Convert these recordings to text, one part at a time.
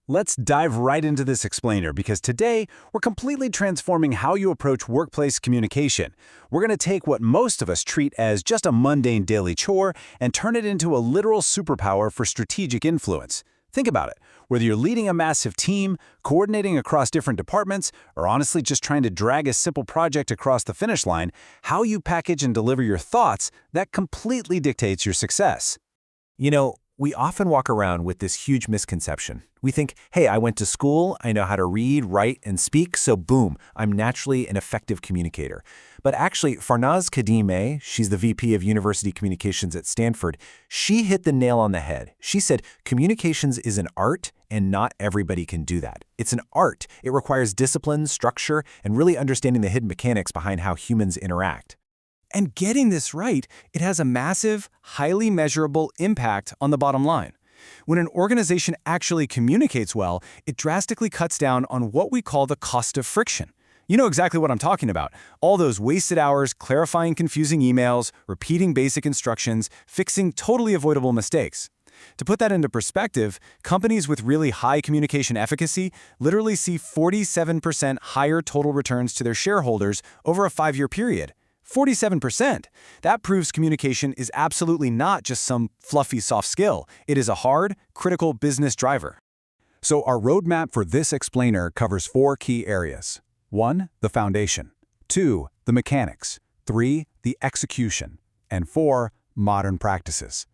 Let's dive right into this explainer because today we're completely transforming how you approach workplace communication. We're going to take what most of us treat as just a mundane daily chore and turn it into a literal superpower for strategic influence. Think about it. Whether you're leading a massive team, coordinating across different departments, or honestly just trying to drag a simple project across the finish line, how you package and deliver your thoughts, that completely dictates your success. We often walk around with this huge misconception. We think, hey, I went to school, I know how to read, write, and speak, so boom, I'm naturally an effective communicator. But actually, Farnaz Kadime, she's the VP of University Communications at Stanford, she hit the nail on the head. She said, communications is an art, and not everybody can do that. It's an art. It requires discipline, structure, and really understanding the hidden mechanics behind how humans interact. And getting this right, it has a massive, highly measurable impact on the bottom line. When an organization actually communicates well, it drastically cuts down on what we call the cost of friction. You know exactly what I'm talking about. All those wasted hours clarifying confusing emails, repeating basic instructions, fixing totally avoidable mistakes. To put that into perspective, companies with really high communication efficacy literally see 47% higher total returns to their shareholders over a 5-year period. 47%. That proves communication is absolutely not just some fluffy soft skill. It is a hard, critical business driver. So our roadmap for this explainer covers 4 key areas. 1. The foundation. 2. The mechanics. 3. The execution. And 4. Modern practices.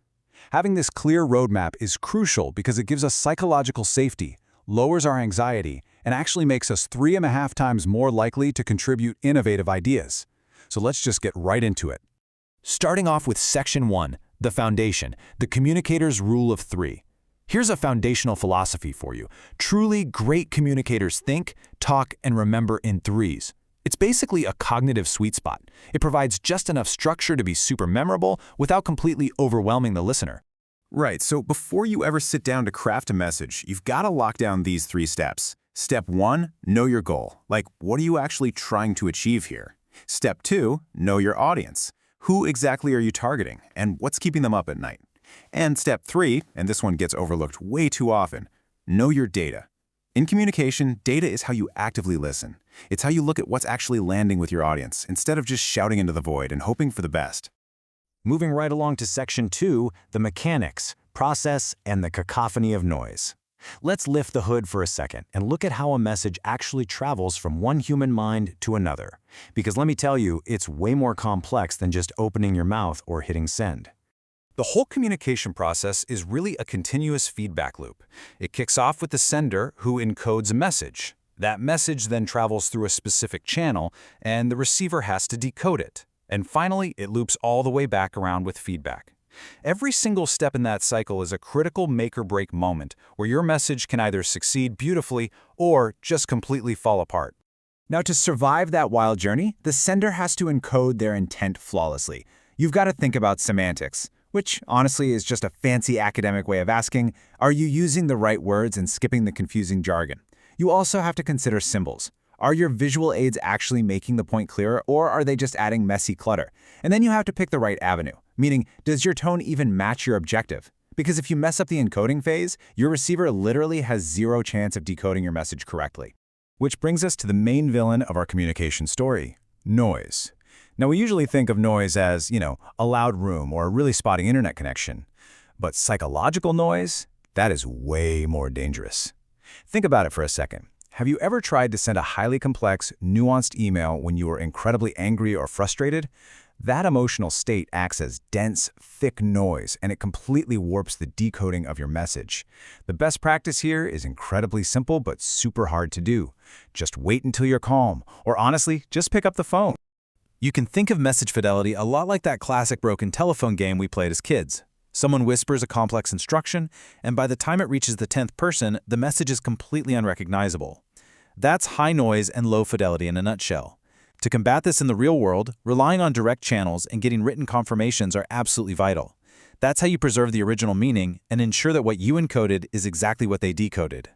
Having this clear roadmap is crucial because it gives us psychological safety, lowers our anxiety, and actually makes us 3.5 times more likely to contribute innovative ideas. So let's just get right into it. Starting off with Section 1, the foundation, the communicator's rule of 3. Here's a foundational philosophy for you. Truly great communicators think, talk, and remember in threes. It's basically a cognitive sweet spot. It provides just enough structure to be super memorable without completely overwhelming the listener. Right, so before you ever sit down to craft a message, you've got to lock down these 3 steps. Step 1, know your goal. Like, what are you actually trying to achieve here? Step 2, know your audience. Who exactly are you targeting, and what's keeping them up at night? And step 3, and this one gets overlooked way too often, know your data. In communication, data is how you actively listen. It's how you look at what's actually landing with your audience, instead of just shouting into the void and hoping for the best. Moving right along to Section 2, the mechanics, process, and the cacophony of noise. Let's lift the hood for a second and look at how a message actually travels from one human mind to another. Because let me tell you, it's way more complex than just opening your mouth or hitting send. The whole communication process is really a continuous feedback loop. It kicks off with the sender, who encodes a message. That message then travels through a specific channel, and the receiver has to decode it. And finally, it loops all the way back around with feedback. Every single step in that cycle is a critical make-or-break moment where your message can either succeed beautifully or just completely fall apart. Now, to survive that wild journey, the sender has to encode their intent flawlessly. You've got to think about semantics, which honestly is just a fancy academic way of asking, are you using the right words and skipping the confusing jargon? You also have to consider symbols. Are your visual aids actually making the point clearer, or are they just adding messy clutter? And then you have to pick the right avenue, meaning, does your tone even match your objective? Because if you mess up the encoding phase, your receiver literally has 0 chance of decoding your message correctly. Which brings us to the main villain of our communication story, noise. Now, we usually think of noise as, a loud room or a really spotty internet connection. But psychological noise, that is way more dangerous. Think about it for a second. Have you ever tried to send a highly complex, nuanced email when you were incredibly angry or frustrated? That emotional state acts as dense, thick noise, and it completely warps the decoding of your message. The best practice here is incredibly simple but super hard to do. Just wait until you're calm, or honestly, just pick up the phone. You can think of message fidelity a lot like that classic broken telephone game we played as kids. Someone whispers a complex instruction, and by the time it reaches the 10th person, the message is completely unrecognizable. That's high noise and low fidelity in a nutshell. To combat this in the real world, relying on direct channels and getting written confirmations are absolutely vital. That's how you preserve the original meaning and ensure that what you encoded is exactly what they decoded.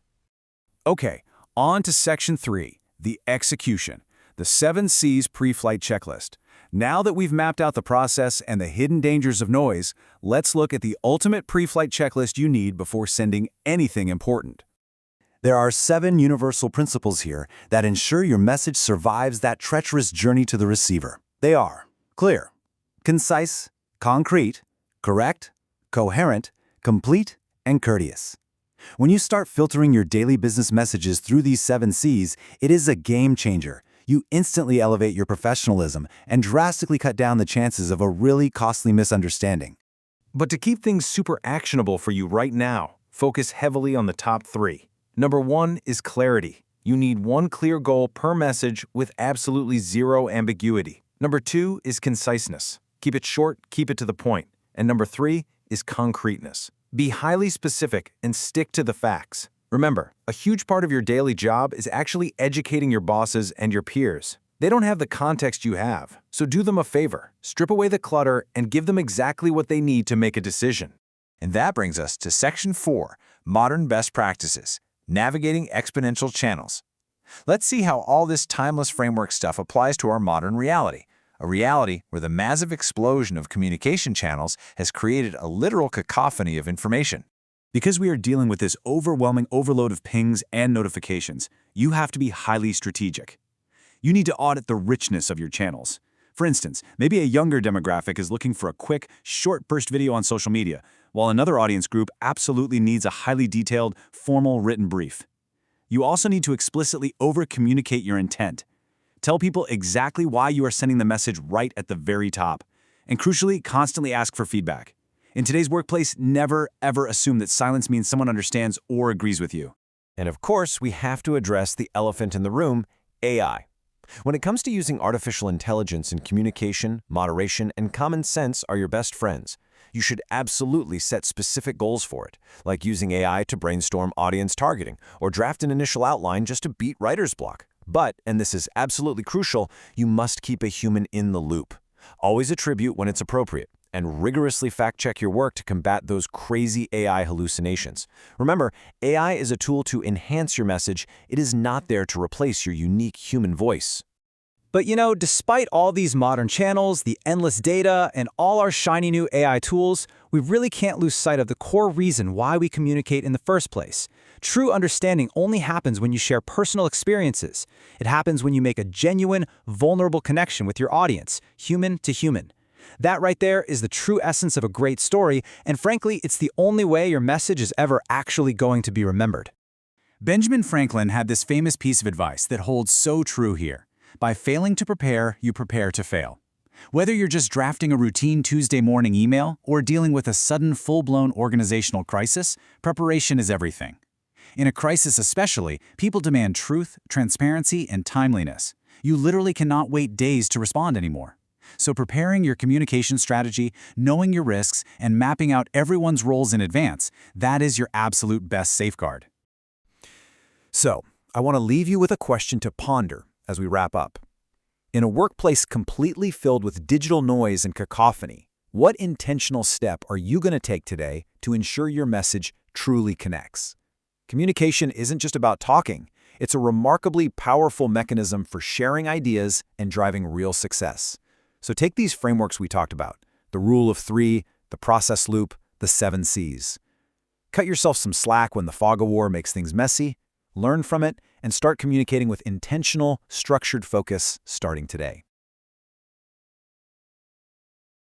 Okay, on to Section 3, the execution, the 7 C's pre-flight checklist. Now that we've mapped out the process and the hidden dangers of noise, let's look at the ultimate pre-flight checklist you need before sending anything important. There are 7 universal principles here that ensure your message survives that treacherous journey to the receiver. They are clear, concise, concrete, correct, coherent, complete, and courteous. When you start filtering your daily business messages through these 7 C's, it is a game changer. You instantly elevate your professionalism and drastically cut down the chances of a really costly misunderstanding. But to keep things super actionable for you right now, focus heavily on the top 3. Number 1 is clarity. You need one clear goal per message with absolutely zero ambiguity. Number 2 is conciseness. Keep it short, keep it to the point. And number 3 is concreteness. Be highly specific and stick to the facts. Remember, a huge part of your daily job is actually educating your bosses and your peers. They don't have the context you have, so do them a favor. Strip away the clutter and give them exactly what they need to make a decision. And that brings us to Section 4, Modern Best Practices, Navigating Exponential Channels. Let's see how all this timeless framework stuff applies to our modern reality, a reality where the massive explosion of communication channels has created a literal cacophony of information. Because we are dealing with this overwhelming overload of pings and notifications, you have to be highly strategic. You need to audit the richness of your channels. For instance, maybe a younger demographic is looking for a quick, short burst video on social media, while another audience group absolutely needs a highly detailed, formal written brief. You also need to explicitly over-communicate your intent. Tell people exactly why you are sending the message right at the very top. And crucially, constantly ask for feedback. In today's workplace, never, ever assume that silence means someone understands or agrees with you. And of course, we have to address the elephant in the room, AI. When it comes to using artificial intelligence in communication, moderation, and common sense are your best friends. You should absolutely set specific goals for it, like using AI to brainstorm audience targeting or draft an initial outline just to beat writer's block. But, and this is absolutely crucial, you must keep a human in the loop. Always attribute when it's appropriate, and rigorously fact-check your work to combat those crazy AI hallucinations. Remember, AI is a tool to enhance your message. It is not there to replace your unique human voice. But despite all these modern channels, the endless data, and all our shiny new AI tools, we really can't lose sight of the core reason why we communicate in the first place. True understanding only happens when you share personal experiences. It happens when you make a genuine, vulnerable connection with your audience, human to human. That right there is the true essence of a great story, and frankly, it's the only way your message is ever actually going to be remembered. Benjamin Franklin had this famous piece of advice that holds so true here. By failing to prepare, you prepare to fail. Whether you're just drafting a routine Tuesday morning email or dealing with a sudden full-blown organizational crisis, preparation is everything. In a crisis especially, people demand truth, transparency, and timeliness. You literally cannot wait days to respond anymore. So preparing your communication strategy, knowing your risks, and mapping out everyone's roles in advance, that is your absolute best safeguard. So, I want to leave you with a question to ponder as we wrap up. In a workplace completely filled with digital noise and cacophony, what intentional step are you going to take today to ensure your message truly connects? Communication isn't just about talking. It's a remarkably powerful mechanism for sharing ideas and driving real success. So take these frameworks we talked about, the rule of 3, the process loop, the 7 C's. Cut yourself some slack when the fog of war makes things messy, learn from it, and start communicating with intentional, structured focus starting today.